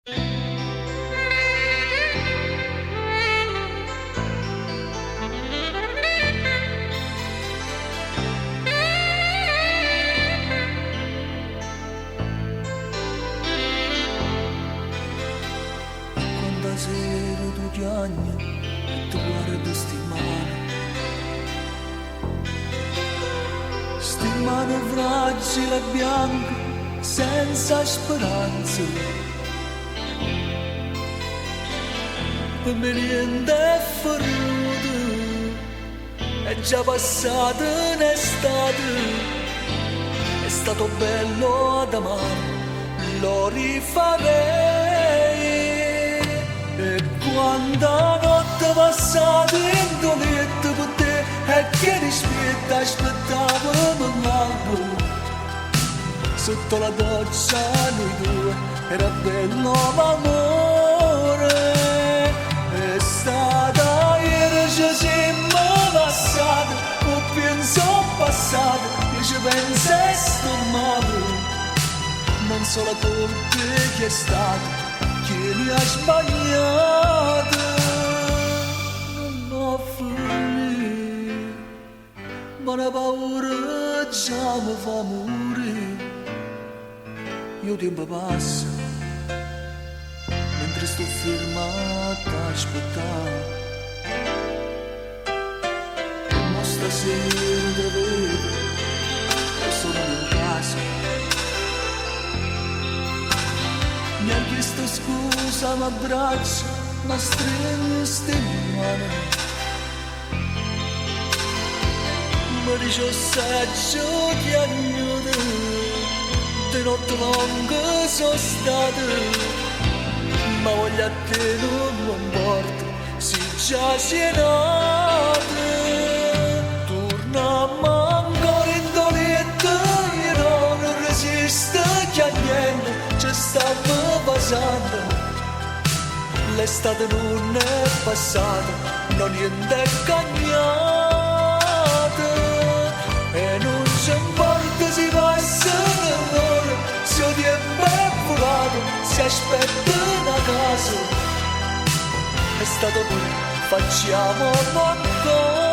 Quando sera tu piangi e tu guardi sti mani fragili e bianche senza speranza. Per me niente è ferruto, è già passato un'estate, è stato bello ad amare, lo rifarei. E quando la notte passata in tuo letto per te, e che rispetto aspettavo l'albo, sotto la doccia noi due, era bello l'amore. È stata ieri ci siamo passati, o penso passato, io ci penso è stormato, non so la colpa che è stata, chi mi ha sbagliato, non ho finito, ma la paura già mi fa morire. Io tempo passa, mentre sto fermato a aspettare, ma stasera te vedo, e sono in casa. Mi ha chiesto scusa, mi abbraccia, ma stringe ste mani. Mi dice assaggio ti aiuto, di notte lunga sono stato, ma voglio a te non mi importa, se già si è nato. Torniamo ancora in doletta, io non resisto che a niente ci stavo passando. L'estate non è passata, non niente è cambiato, e non c'è importa se passa l'ora, se il tempo è volato, se aspetta una casa, è stato qui, facciamo qualcosa.